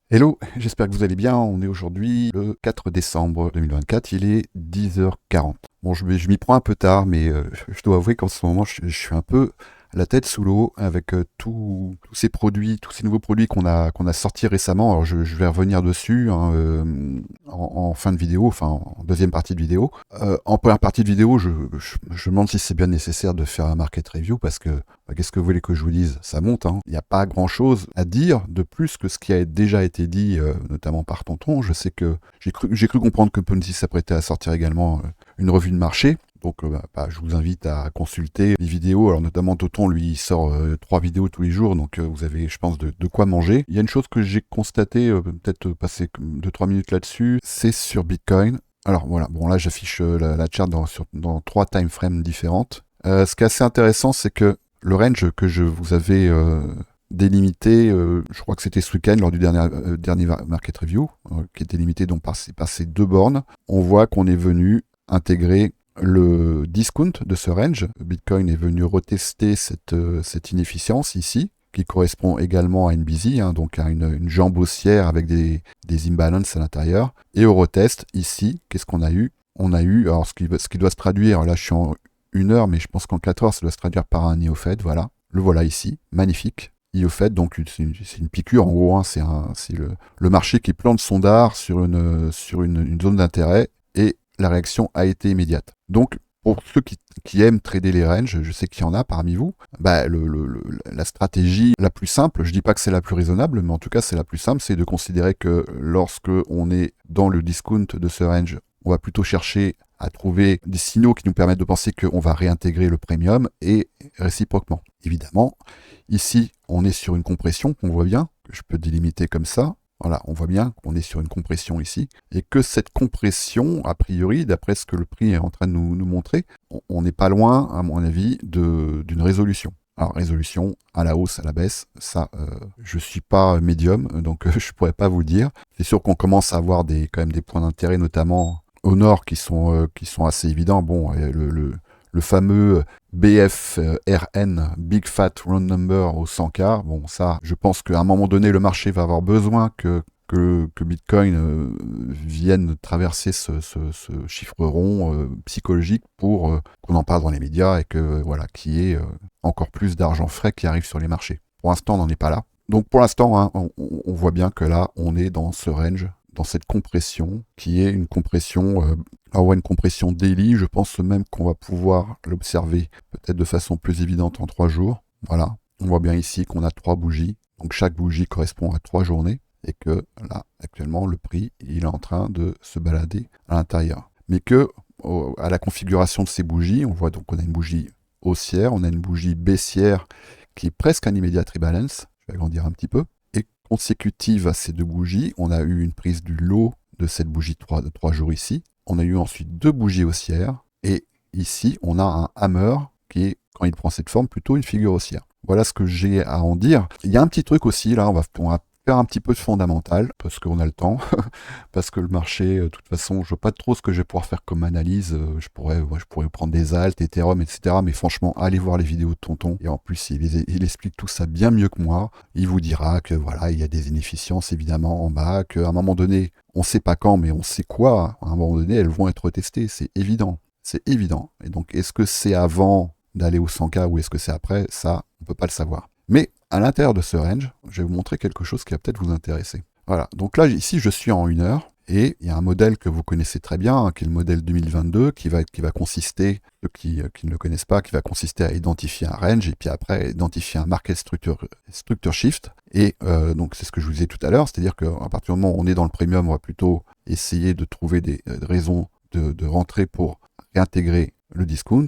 Hello, j'espère que vous allez bien. On est aujourd'hui le 4 décembre 2024, il est 10h40. Bon, je m'y prends un peu tard, mais je dois avouer qu'en ce moment, je suis un peu la tête sous l'eau avec tous ces produits, tous ces nouveaux produits qu'on a sortis récemment. Alors, je vais revenir dessus hein, en fin de vidéo, enfin en deuxième partie de vidéo. En première partie de vidéo, je me demande si c'est bien nécessaire de faire un market review parce que qu'est-ce que vous voulez que je vous dise? Ça monte, hein. Il n'y a pas grand-chose à dire de plus que ce qui a déjà été dit, notamment par Tonton. Je sais que j'ai cru comprendre que Ponzi s'apprêtait à sortir également une revue de marché. Donc, je vous invite à consulter les vidéos. Alors, notamment, Tonton, lui, il sort 3 vidéos tous les jours. Donc, vous avez, je pense, de quoi manger. Il y a une chose que j'ai constatée, peut-être passer 2-3 minutes là-dessus, c'est sur Bitcoin. Alors, voilà. Bon, là, j'affiche la chart dans 3 time frames différentes. Ce qui est assez intéressant, c'est que le range que je vous avais délimité, je crois que c'était ce week-end lors du dernier market review, qui était limité donc par ces 2 bornes, on voit qu'on est venu intégrer le discount de ce range. Bitcoin est venu retester cette inefficience ici, qui correspond également à une busy, hein, donc à une jambe haussière avec des imbalances à l'intérieur. Et au retest, ici, qu'est-ce qu'on a eu? On a eu, alors ce qui doit se traduire, là je suis en 1 heure, mais je pense qu'en 4 heures, ça doit se traduire par un IOFED, voilà. Le voilà ici, magnifique. IOFED, donc c'est une piqûre en gros, hein, c'est le marché qui plante son dard sur une zone d'intérêt et la réaction a été immédiate. Donc, pour ceux qui aiment trader les ranges, je sais qu'il y en a parmi vous, la stratégie la plus simple, je dis pas que c'est la plus raisonnable, mais en tout cas c'est la plus simple, c'est de considérer que lorsque on est dans le discount de ce range, on va plutôt chercher à trouver des signaux qui nous permettent de penser qu'on va réintégrer le premium et réciproquement. Évidemment, ici, on est sur une compression qu'on voit bien, que je peux délimiter comme ça. Voilà, on voit bien qu'on est sur une compression ici, et que cette compression, a priori, d'après ce que le prix est en train de nous montrer, on n'est pas loin, à mon avis, d'une résolution. Alors, résolution à la hausse, à la baisse, ça, je suis pas médium, donc je pourrais pas vous le dire. C'est sûr qu'on commence à avoir quand même des points d'intérêt, notamment au nord, qui sont assez évidents. Bon, le fameux BFRN, Big Fat Round Number au 100K, bon ça, je pense qu'à un moment donné, le marché va avoir besoin que Bitcoin vienne traverser ce chiffre rond psychologique pour qu'on en parle dans les médias et que voilà, qu'il y ait encore plus d'argent frais qui arrive sur les marchés. Pour l'instant, on n'en est pas là. Donc pour l'instant, hein, on voit bien que là, on est dans ce range, dans cette compression, qui est une compression, une compression daily. Je pense même qu'on va pouvoir l'observer peut-être de façon plus évidente en 3 jours. Voilà, on voit bien ici qu'on a 3 bougies. Donc chaque bougie correspond à 3 journées. Et que là, actuellement, le prix, il est en train de se balader à l'intérieur. Mais que, à la configuration de ces bougies, on voit donc qu'on a une bougie haussière, on a une bougie baissière qui est presque un immediate rebalance. Je vais agrandir un petit peu. Et consécutive à ces 2 bougies, on a eu une prise du lot de cette bougie de 3 jours ici. On a eu ensuite 2 bougies haussières. Et ici, on a un hammer qui est, quand il prend cette forme, plutôt une figure haussière. Voilà ce que j'ai à en dire. Il y a un petit truc aussi, là, on va faire un petit peu de fondamental, parce qu'on a le temps, parce que le marché, de toute façon, je vois pas trop ce que je vais pouvoir faire comme analyse. Je pourrais prendre des alt, Ethereum, etc. Mais franchement, allez voir les vidéos de Tonton. Et en plus, il explique tout ça bien mieux que moi. Il vous dira que voilà, il y a des inefficiences évidemment en bas, qu'à un moment donné, on sait pas quand, mais on sait quoi. À un moment donné, elles vont être testées. C'est évident. C'est évident. Et donc, est-ce que c'est avant d'aller au 100K ou est-ce que c'est après? Ça, on peut pas le savoir. Mais à l'intérieur de ce range, je vais vous montrer quelque chose qui va peut-être vous intéresser. Voilà, donc là, ici, je suis en 1 heure, et il y a un modèle que vous connaissez très bien, hein, qui est le modèle 2022, qui va consister, ceux qui ne le connaissent pas, qui va consister à identifier un range, et puis après, à identifier un market structure shift. Et donc, c'est ce que je vous disais tout à l'heure, c'est-à-dire qu'à partir du moment où on est dans le premium, on va plutôt essayer de trouver des raisons de rentrer pour réintégrer le discount,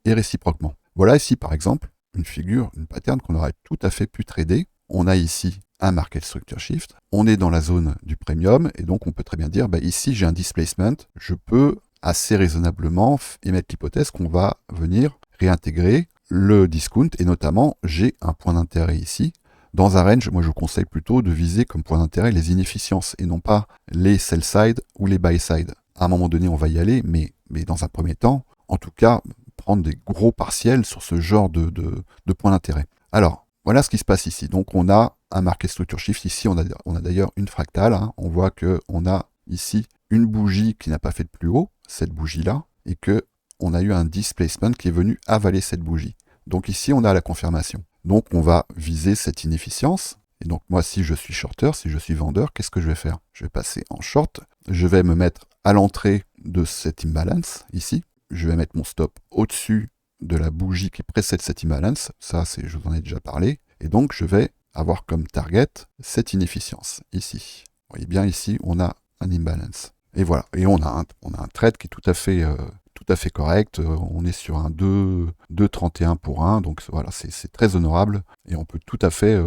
et réciproquement. Voilà ici, par exemple, une pattern qu'on aurait tout à fait pu trader. On a ici un market structure shift, on est dans la zone du premium, et donc on peut très bien dire, ici j'ai un displacement, je peux assez raisonnablement émettre l'hypothèse qu'on va venir réintégrer le discount, et notamment j'ai un point d'intérêt ici. Dans un range, moi je vous conseille plutôt de viser comme point d'intérêt les inefficiences, et non pas les sell side ou les buy side. À un moment donné, on va y aller, mais dans un premier temps, en tout cas, prendre des gros partiels sur ce genre de points d'intérêt. Alors, voilà ce qui se passe ici. Donc, on a un marqué structure shift. Ici, on a d'ailleurs une fractale. Hein. On voit qu'on a ici une bougie qui n'a pas fait de plus haut, cette bougie-là, et qu'on a eu un displacement qui est venu avaler cette bougie. Donc ici, on a la confirmation. Donc on va viser cette inefficience. Et donc moi, si je suis shorter, si je suis vendeur, qu'est-ce que je vais faire? Je vais passer en short. Je vais me mettre à l'entrée de cet imbalance, ici. Je vais mettre mon stop au-dessus de la bougie qui précède cet imbalance. Ça, je vous en ai déjà parlé. Et donc, je vais avoir comme target cette inefficience, ici. Vous voyez bien, ici, on a un imbalance. Et voilà. Et on a un trade qui est tout à fait correct. On est sur un 2,31 pour 1. Donc, voilà, c'est très honorable. Et on peut tout à fait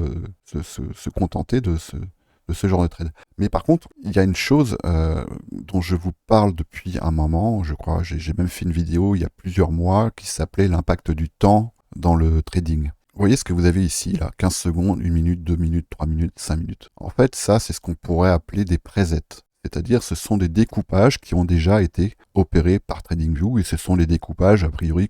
se contenter de ce genre de trade. Mais par contre, il y a une chose dont je vous parle depuis un moment, je crois, j'ai même fait une vidéo il y a plusieurs mois qui s'appelait l'impact du temps dans le trading. Vous voyez ce que vous avez ici, là, 15 secondes, 1 minute, 2 minutes, 3 minutes, 5 minutes. En fait, ça, c'est ce qu'on pourrait appeler des presets. C'est-à-dire, ce sont des découpages qui ont déjà été opérés par TradingView et ce sont les découpages, a priori,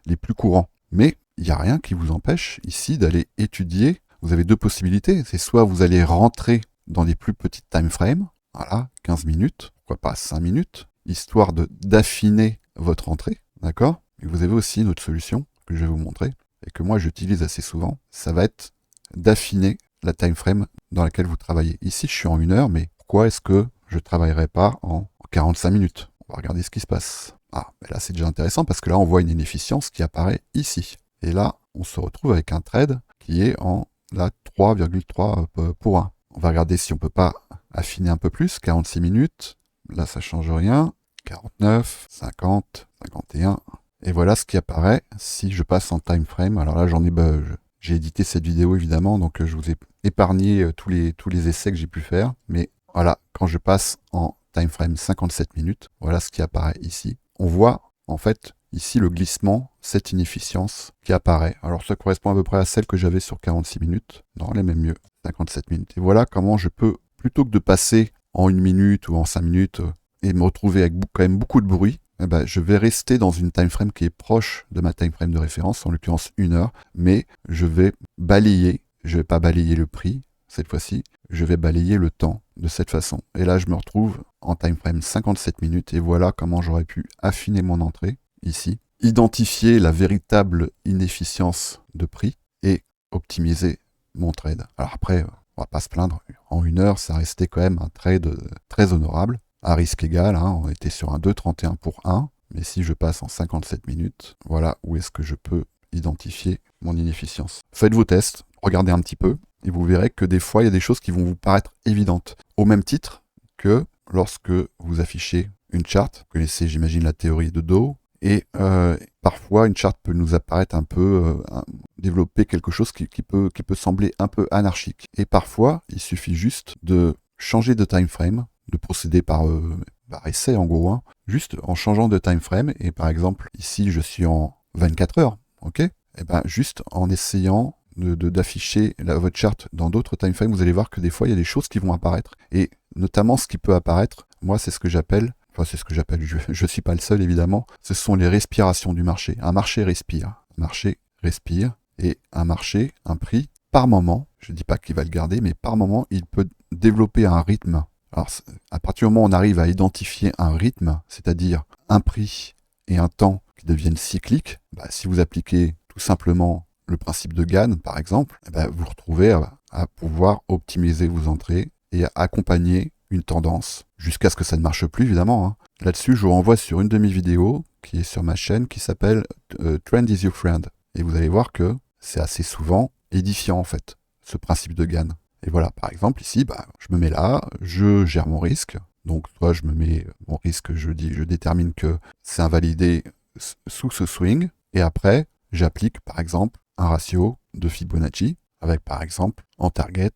les plus courants. Mais il n'y a rien qui vous empêche ici d'aller étudier. Vous avez deux possibilités. C'est soit vous allez rentrer dans des plus petites time frames, voilà, 15 minutes, pourquoi pas 5 minutes, histoire d'affiner votre entrée, d'accord? Et vous avez aussi une autre solution que je vais vous montrer et que moi j'utilise assez souvent, ça va être d'affiner la time frame dans laquelle vous travaillez. Ici, je suis en 1 heure, mais pourquoi est-ce que je ne travaillerai pas en 45 minutes? On va regarder ce qui se passe. Ah, mais là c'est déjà intéressant parce que là on voit une inefficience qui apparaît ici. Et là, on se retrouve avec un trade qui est en la 3,3 pour 1. On va regarder si on ne peut pas affiner un peu plus. 46 minutes. Là, ça ne change rien. 49, 50, 51. Et voilà ce qui apparaît si je passe en time frame. Alors là, j'ai édité cette vidéo évidemment, donc je vous ai épargné tous les essais que j'ai pu faire. Mais voilà, quand je passe en time frame 57 minutes, voilà ce qui apparaît ici. On voit en fait ici le glissement, cette inefficience qui apparaît. Alors ça correspond à peu près à celle que j'avais sur 46 minutes. Non, elle est même mieux, 57 minutes. Et voilà comment je peux, plutôt que de passer en 1 minute ou en 5 minutes et me retrouver avec quand même beaucoup de bruit, eh ben, je vais rester dans une time frame qui est proche de ma time frame de référence, en l'occurrence 1 heure, mais je vais balayer, je ne vais pas balayer le prix cette fois-ci, je vais balayer le temps de cette façon. Et là, je me retrouve en time frame 57 minutes et voilà comment j'aurais pu affiner mon entrée ici, identifier la véritable inefficience de prix et optimiser mon trade. Alors après, on va pas se plaindre, en 1 heure, ça restait quand même un trade très honorable, à risque égal, hein, on était sur un 2,31 pour 1, mais si je passe en 57 minutes, voilà où est-ce que je peux identifier mon inefficience. Faites vos tests, regardez un petit peu, et vous verrez que des fois, il y a des choses qui vont vous paraître évidentes. Au même titre que lorsque vous affichez une charte, vous connaissez, j'imagine, la théorie de Dow, et parfois, une charte peut nous apparaître un peu, développer quelque chose qui peut sembler un peu anarchique. Et parfois, il suffit juste de changer de time frame, de procéder par essai en gros, hein, juste en changeant de time frame. Et par exemple, ici, je suis en 24 heures, ok? Et ben juste en essayant d'afficher votre charte dans d'autres time frames, vous allez voir que des fois, il y a des choses qui vont apparaître. Et notamment, ce qui peut apparaître, moi, c'est ce que j'appelle, je ne suis pas le seul évidemment, ce sont les respirations du marché. Un marché respire, et un marché, un prix, par moment, je ne dis pas qu'il va le garder, mais par moment, il peut développer un rythme. Alors, à partir du moment où on arrive à identifier un rythme, c'est-à-dire un prix et un temps qui deviennent cycliques, si vous appliquez tout simplement le principe de Gann, par exemple, vous vous retrouvez à pouvoir optimiser vos entrées et à accompagner une tendance, jusqu'à ce que ça ne marche plus, évidemment. Hein. Là-dessus, je vous renvoie sur une de mes vidéos qui est sur ma chaîne, qui s'appelle Trend is your friend. Et vous allez voir que c'est assez souvent édifiant, en fait, ce principe de Gann. Et voilà, par exemple, ici, je me mets là, je gère mon risque. Donc, soit je me mets mon risque, je détermine que c'est invalidé sous ce swing. Et après, j'applique, par exemple, un ratio de Fibonacci, avec, par exemple, en target,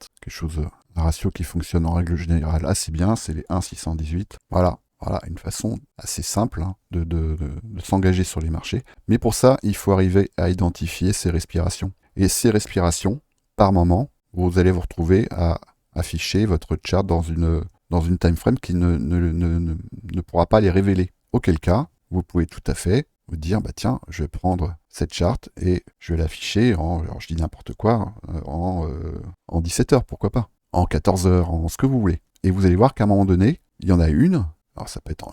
un ratio qui fonctionne en règle générale assez bien, c'est les 1,618. Voilà, une façon assez simple de s'engager sur les marchés. Mais pour ça, il faut arriver à identifier ces respirations. Et ces respirations, par moment, vous allez vous retrouver à afficher votre chart dans une time frame qui ne pourra pas les révéler. Auquel cas, vous pouvez tout à fait dire, bah tiens, je vais prendre cette charte et je vais l'afficher alors je dis n'importe quoi, en 17 heures, pourquoi pas, en 14 heures, en ce que vous voulez. Et vous allez voir qu'à un moment donné, il y en a une, alors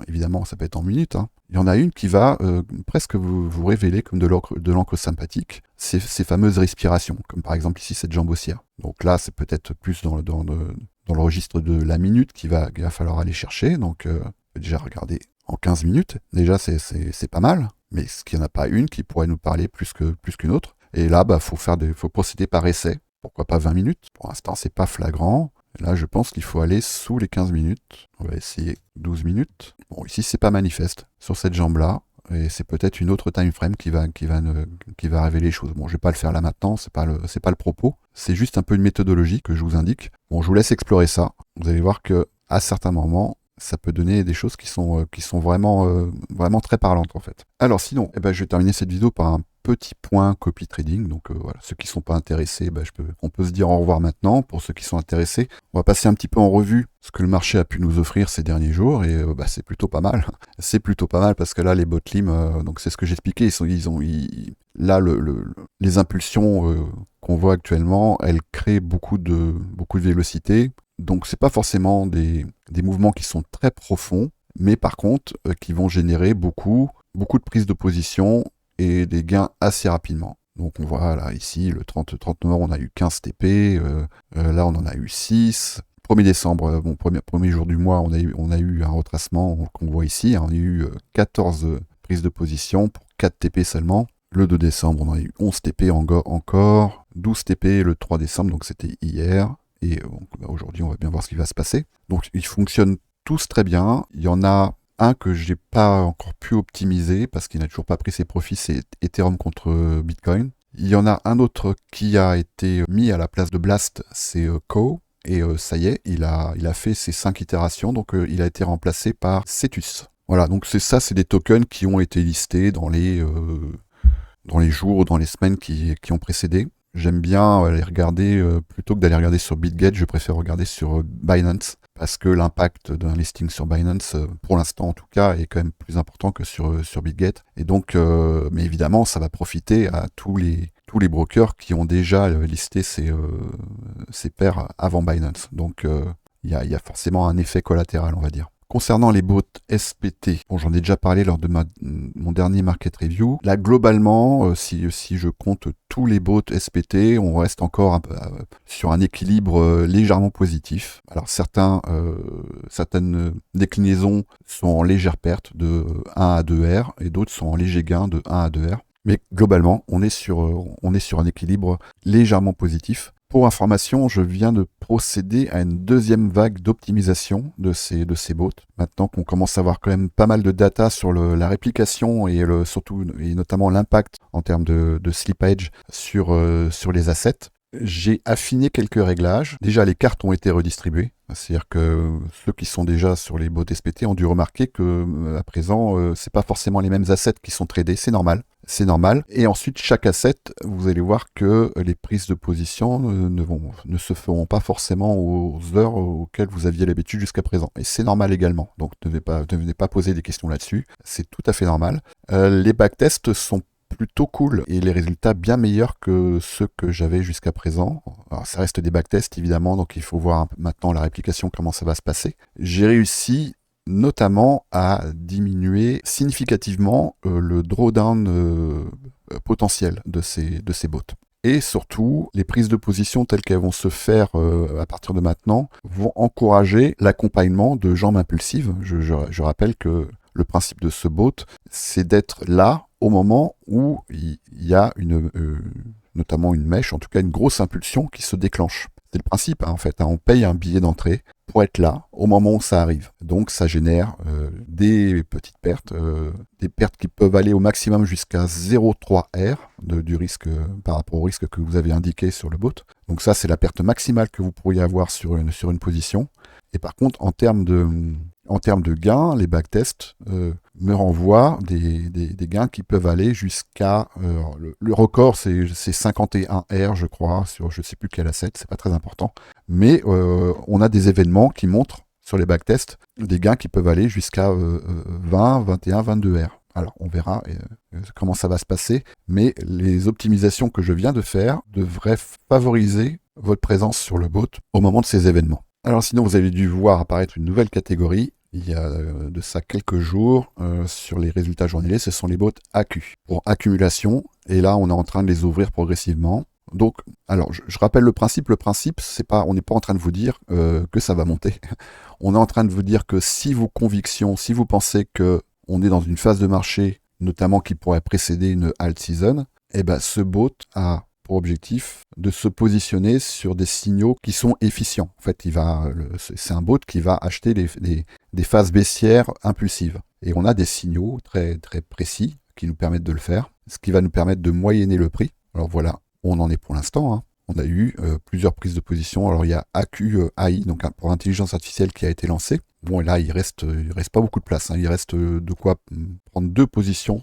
évidemment, ça peut être en minutes, hein, il y en a une qui va presque vous révéler comme de l'encre sympathique ces fameuses respirations, comme par exemple ici cette jambe haussière. Donc là, c'est peut-être plus dans le registre de la minute qu'il va falloir aller chercher. Donc, déjà regarder en 15 minutes, déjà c'est pas mal, mais est-ce qu'il n'y en a pas une qui pourrait nous parler plus qu'une autre? Et là, bah, faut procéder par essai. Pourquoi pas 20 minutes? Pour l'instant, c'est pas flagrant. Là, je pense qu'il faut aller sous les 15 minutes. On va essayer 12 minutes. Bon, ici, c'est pas manifeste sur cette jambe-là. Et c'est peut-être une autre time frame qui va révéler les choses. Bon, je vais pas le faire là maintenant, c'est pas le propos. C'est juste un peu une méthodologie que je vous indique. Bon, je vous laisse explorer ça. Vous allez voir que à certains moments, ça peut donner des choses qui sont vraiment très parlantes en fait. Alors sinon, je vais terminer cette vidéo par un petit point copy trading. Donc voilà, ceux qui ne sont pas intéressés, on peut se dire au revoir maintenant. Pour ceux qui sont intéressés, on va passer un petit peu en revue ce que le marché a pu nous offrir ces derniers jours et c'est plutôt pas mal. C'est plutôt pas mal parce que là les botlims, donc c'est ce que j'expliquais, les impulsions qu'on voit actuellement, elles créent beaucoup de vélocité. Donc c'est pas forcément des mouvements qui sont très profonds, mais par contre qui vont générer beaucoup de prises de position et des gains assez rapidement. Donc on voit là ici le 30 novembre on a eu 15 TP, là on en a eu 6. 1er décembre, premier jour du mois, on a eu un retracement qu'on voit ici, on a eu 14 prises de position pour 4 TP seulement. Le 2 décembre on a eu 11 TP encore, 12 TP le 3 décembre, donc c'était hier. Et aujourd'hui, on va bien voir ce qui va se passer. Donc, ils fonctionnent tous très bien. Il y en a un que je n'ai pas encore pu optimiser parce qu'il n'a toujours pas pris ses profits, c'est Ethereum contre Bitcoin. Il y en a un autre qui a été mis à la place de Blast, c'est Co. Et ça y est, il a fait ses 5 itérations, donc il a été remplacé par Cetus. Voilà, donc c'est des tokens qui ont été listés dans les jours ou dans les semaines qui ont précédé. J'aime bien aller regarder, plutôt que d'aller regarder sur BitGet, je préfère regarder sur Binance, parce que l'impact d'un listing sur Binance, pour l'instant en tout cas, est quand même plus important que sur BitGet. Et donc, mais évidemment, ça va profiter à tous les brokers qui ont déjà listé ces paires avant Binance. Donc, il y a forcément un effet collatéral, on va dire. Concernant les bots SPT, bon, j'en ai déjà parlé lors de mon dernier market review. Là, globalement, si je compte tous les bots SPT, on reste encore sur un équilibre légèrement positif. Alors, certaines déclinaisons sont en légère perte de 1 à 2 R et d'autres sont en léger gain de 1 à 2 R. Mais globalement, on est sur un équilibre légèrement positif. Pour information, je viens de procéder à une deuxième vague d'optimisation de ces bots. Maintenant qu'on commence à avoir quand même pas mal de data sur la réplication et surtout et notamment l'impact en termes de slippage sur les assets, j'ai affiné quelques réglages. Déjà, les cartes ont été redistribuées. C'est-à-dire que ceux qui sont déjà sur les bots SPT ont dû remarquer que à présent, c'est pas forcément les mêmes assets qui sont tradés, c'est normal. C'est normal. Et ensuite, chaque asset, vous allez voir que les prises de position ne se feront pas forcément aux heures auxquelles vous aviez l'habitude jusqu'à présent. Et c'est normal également. Donc ne venez pas poser des questions là-dessus. C'est tout à fait normal. Les backtests sont plutôt cool et les résultats bien meilleurs que ceux que j'avais jusqu'à présent. Alors, ça reste des backtests évidemment, donc il faut voir maintenant la réplication, comment ça va se passer. J'ai réussi notamment à diminuer significativement le drawdown potentiel de ces bots. Et surtout, les prises de position telles qu'elles vont se faire à partir de maintenant vont encourager l'accompagnement de jambes impulsives. Je rappelle que le principe de ce bot, c'est d'être là au moment où il y a notamment une mèche, en tout cas une grosse impulsion qui se déclenche. C'est le principe, hein, en fait. On paye un billet d'entrée pour être là au moment où ça arrive. Donc ça génère des petites pertes, des pertes qui peuvent aller au maximum jusqu'à 0,3 R du risque par rapport au risque que vous avez indiqué sur le bot. Donc ça, c'est la perte maximale que vous pourriez avoir sur une position. Et par contre, en termes de gains, les backtests me renvoient des gains qui peuvent aller jusqu'à... le record, c'est 51 R, je crois, sur je ne sais plus quel asset, c'est pas très important. Mais on a des événements qui montrent sur les backtests des gains qui peuvent aller jusqu'à 20, 21, 22 R. Alors, on verra comment ça va se passer, mais les optimisations que je viens de faire devraient favoriser votre présence sur le bot au moment de ces événements. Alors sinon, vous avez dû voir apparaître une nouvelle catégorie il y a de ça quelques jours sur les résultats journaliers, ce sont les bots AQ, pour accumulation, et là on est en train de les ouvrir progressivement. Donc, alors je rappelle le principe, c'est pas, on n'est pas en train de vous dire que ça va monter, on est en train de vous dire que si vos convictions, si vous pensez que on est dans une phase de marché, notamment qui pourrait précéder une alt season, eh ben ce bot a pour objectif de se positionner sur des signaux qui sont efficients. En fait, c'est un bot qui va acheter des phases baissières impulsives. Et on a des signaux très, très précis qui nous permettent de le faire, ce qui va nous permettre de moyenner le prix. Alors voilà, on en est pour l'instant, hein. On a eu plusieurs prises de position. Alors il y a AQ AI, donc pour intelligence artificielle, qui a été lancé. Bon, et là, il reste pas beaucoup de place, hein. Il reste de quoi prendre 2 positions,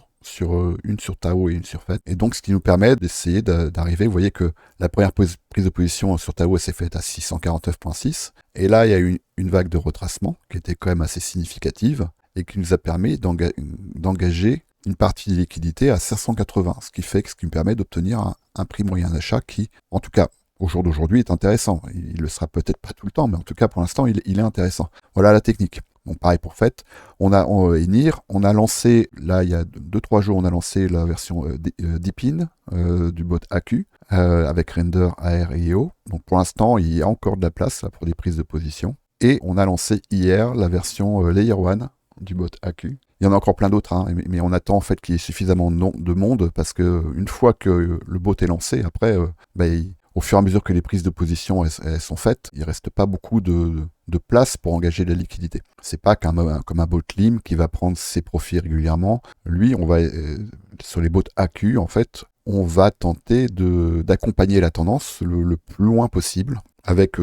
une sur Tao et une sur FED. Et donc, ce qui nous permet d'essayer d'arriver, vous voyez que la première prise de position sur Tao, elle s'est faite à 649,6. Et là, il y a eu une vague de retracement qui était quand même assez significative et qui nous a permis d'engager une partie des liquidités à 580, ce qui me permet d'obtenir un prix moyen d'achat qui, en tout cas, au jour d'aujourd'hui, est intéressant. Il le sera peut-être pas tout le temps, mais en tout cas, pour l'instant, il est intéressant. Voilà la technique. Bon, pareil pour FET. On a lancé, là, il y a 2-3 jours, on a lancé la version Deepin du bot AQ avec Render, AR et EO. Donc, pour l'instant, il y a encore de la place là, pour des prises de position. Et on a lancé hier la version Layer 1 du bot AQ. Il y en a encore plein d'autres, hein, mais on attend en fait qu'il y ait suffisamment de monde parce que une fois que le bot est lancé, après, au fur et à mesure que les prises de position elles sont faites, il ne reste pas beaucoup de place pour engager de la liquidité. C'est pas comme un bot LIM qui va prendre ses profits régulièrement. Lui, on va sur les bots AQ, en fait, on va tenter d'accompagner la tendance le plus loin possible avec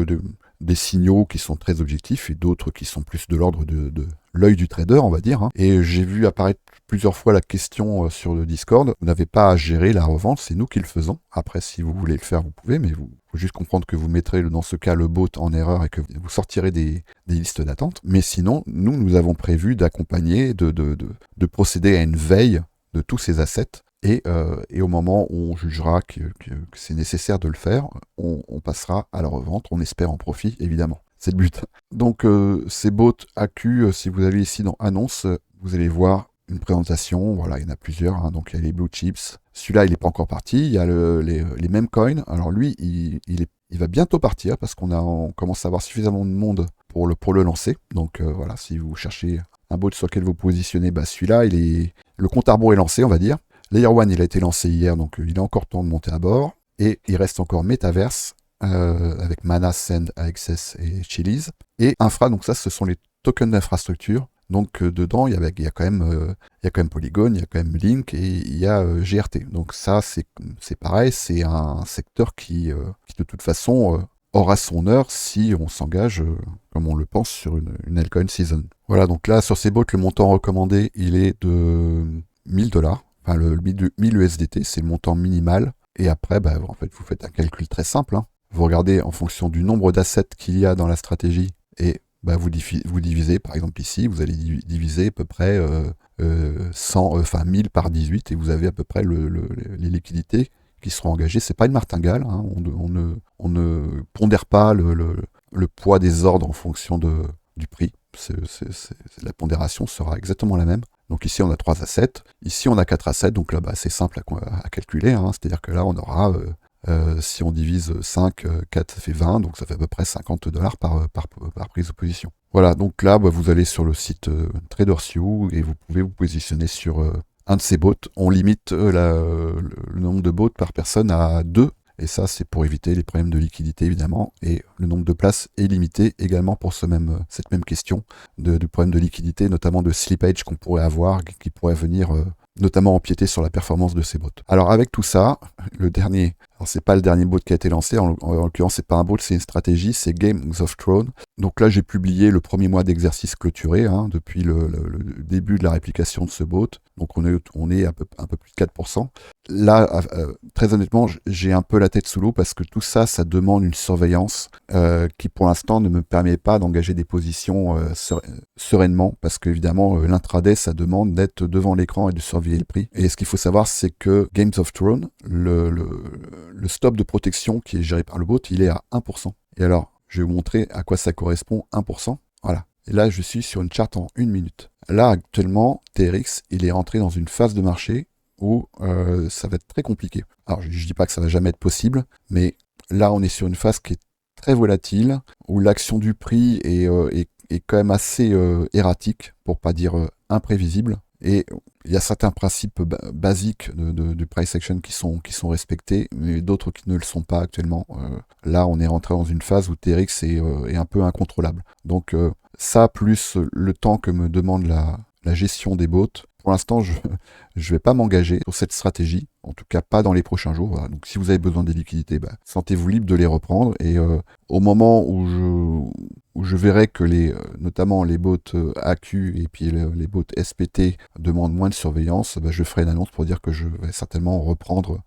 des signaux qui sont très objectifs et d'autres qui sont plus de l'ordre de l'œil du trader, on va dire. Hein. Et j'ai vu apparaître plusieurs fois la question sur le Discord. Vous n'avez pas à gérer la revente, c'est nous qui le faisons. Après, si vous voulez le faire, vous pouvez, mais il faut juste comprendre que vous mettrez dans ce cas le bot en erreur et que vous sortirez des listes d'attente. Mais sinon, nous avons prévu d'accompagner, de procéder à une veille de tous ces assets. Et au moment où on jugera que c'est nécessaire de le faire, on passera à la revente, on espère en profit, évidemment. C'est le but. Donc, ces bots AQ, si vous allez ici dans Annonces, vous allez voir une présentation. Voilà, il y en a plusieurs. Hein, donc, il y a les Blue Chips. Celui-là, il n'est pas encore parti. Il y a les mêmes coins. Alors, lui, il va bientôt partir parce on commence à avoir suffisamment de monde pour le lancer. Donc, voilà, si vous cherchez un bot sur lequel vous positionnez, celui-là, le compte à rebours est lancé, on va dire. Layer 1, il a été lancé hier, donc il a encore temps de monter à bord. Et il reste encore Metaverse, avec Mana, Send, AXS et Chiliz. Et Infra, donc ça, ce sont les tokens d'infrastructure. Donc dedans, il y a quand même Polygon, il y a quand même Link et il y a GRT. Donc ça, c'est pareil, c'est un secteur qui de toute façon aura son heure si on s'engage, comme on le pense, sur une altcoin season. Voilà, donc là, sur ces bots, le montant recommandé, il est de $1000. Enfin, le 1000 USDT, c'est le montant minimal. Et après, en fait, vous faites un calcul très simple. Hein. Vous regardez en fonction du nombre d'assets qu'il y a dans la stratégie et vous divisez, par exemple ici, vous allez diviser à peu près 1000 par 18 et vous avez à peu près les liquidités qui seront engagées. C'est pas une martingale. Hein. On ne pondère pas le poids des ordres en fonction du prix. La pondération sera exactement la même. Donc ici, on a 3 assets. Ici, on a 4 assets. Donc là, c'est simple à calculer. Hein. C'est-à-dire que là, on aura, si on divise 5, 4, ça fait 20. Donc ça fait à peu près $50 par prise de position. Voilà, donc là, vous allez sur le site TradersView et vous pouvez vous positionner sur un de ces bots. On limite le nombre de bots par personne à 2. Et ça, c'est pour éviter les problèmes de liquidité, évidemment. Et le nombre de places est limité également pour cette même question du problème de liquidité, notamment de slippage qu'on pourrait avoir, qui pourrait venir notamment empiéter sur la performance de ces bots. Alors avec tout ça, le dernier Alors, c'est pas le dernier bot qui a été lancé, en l'occurrence, c'est pas un bot, c'est une stratégie, c'est Games of Thrones. Donc là, j'ai publié le premier mois d'exercice clôturé, hein, depuis le début de la réplication de ce bot. Donc on est un peu plus de 4%. Là, très honnêtement, j'ai un peu la tête sous l'eau parce que tout ça, ça demande une surveillance qui, pour l'instant, ne me permet pas d'engager des positions sereinement parce qu'évidemment, l'intraday, ça demande d'être devant l'écran et de surveiller le prix. Et ce qu'il faut savoir, c'est que Games of Thrones, le stop de protection qui est géré par le bot, il est à 1%. Et alors, je vais vous montrer à quoi ça correspond, 1%. Voilà. Et là, je suis sur une charte en 1 minute. Là, actuellement, TRX, il est rentré dans une phase de marché où ça va être très compliqué. Alors, je ne dis pas que ça va jamais être possible, mais là, on est sur une phase qui est très volatile, où l'action du prix est quand même assez erratique, pour pas dire imprévisible. Et il y a certains principes basiques du price action qui sont respectés, mais d'autres qui ne le sont pas actuellement. Là, on est rentré dans une phase où TRX est un peu incontrôlable. Donc ça, plus le temps que me demande la gestion des bots, pour l'instant, je ne vais pas m'engager sur cette stratégie, en tout cas pas dans les prochains jours. Voilà. Donc si vous avez besoin des liquidités, sentez-vous libre de les reprendre. Et au moment où je verrai que notamment les bots AQ et puis les bots SPT demandent moins de surveillance, je ferai une annonce pour dire que je vais certainement reprendre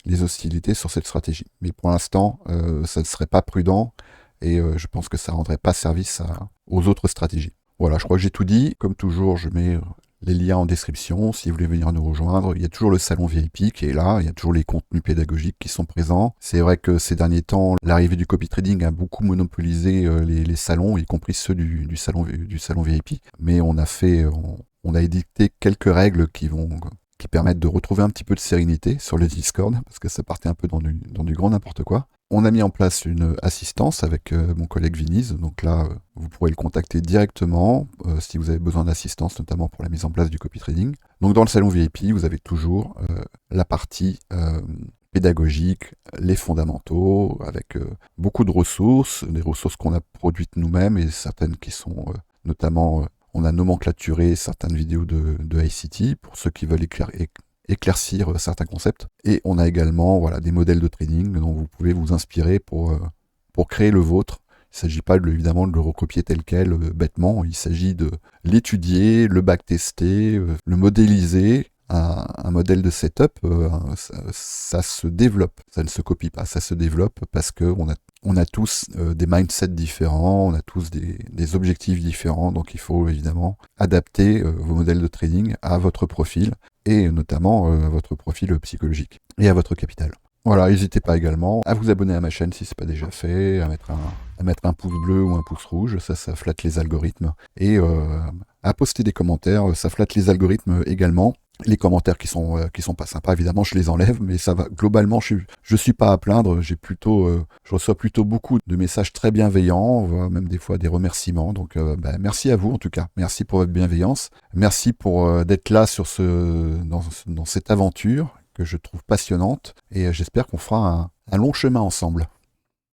les hostilités sur cette stratégie. Mais pour l'instant, ça ne serait pas prudent et je pense que ça ne rendrait pas service aux autres stratégies. Voilà, je crois que j'ai tout dit. Comme toujours, je mets les liens en description. Si vous voulez venir nous rejoindre, il y a toujours le salon VIP qui est là. Il y a toujours les contenus pédagogiques qui sont présents. C'est vrai que ces derniers temps, l'arrivée du copy trading a beaucoup monopolisé les salons, y compris ceux du salon VIP. Mais on a édicté quelques règles qui permettent de retrouver un petit peu de sérénité sur le Discord, parce que ça partait un peu dans du grand n'importe quoi. On a mis en place une assistance avec mon collègue Viniz, donc là, vous pourrez le contacter directement si vous avez besoin d'assistance, notamment pour la mise en place du copy trading. Donc dans le salon VIP, vous avez toujours la partie pédagogique, les fondamentaux, avec beaucoup de ressources, des ressources qu'on a produites nous-mêmes et certaines qui sont notamment... on a nomenclaturé certaines vidéos de ICT pour ceux qui veulent éclaircir certains concepts. Et on a également des modèles de trading dont vous pouvez vous inspirer pour créer le vôtre. Il ne s'agit pas évidemment de le recopier tel quel bêtement, il s'agit de l'étudier, le backtester, le modéliser. Un modèle de setup, ça se développe, ça ne se copie pas, ça se développe parce qu'on a tous des mindsets différents, on a tous des objectifs différents, donc il faut évidemment adapter vos modèles de trading à votre profil et notamment à votre profil psychologique et à votre capital. Voilà, n'hésitez pas également à vous abonner à ma chaîne si ce n'est pas déjà fait, à mettre un pouce bleu ou un pouce rouge, ça flatte les algorithmes, et à poster des commentaires, ça flatte les algorithmes également. Les commentaires qui sont pas sympas, évidemment, je les enlève, mais ça va. Globalement, je suis pas à plaindre. Je reçois plutôt beaucoup de messages très bienveillants, voire même des fois des remerciements. Donc, merci à vous en tout cas. Merci pour votre bienveillance. Merci pour d'être là dans cette aventure que je trouve passionnante. Et j'espère qu'on fera un long chemin ensemble.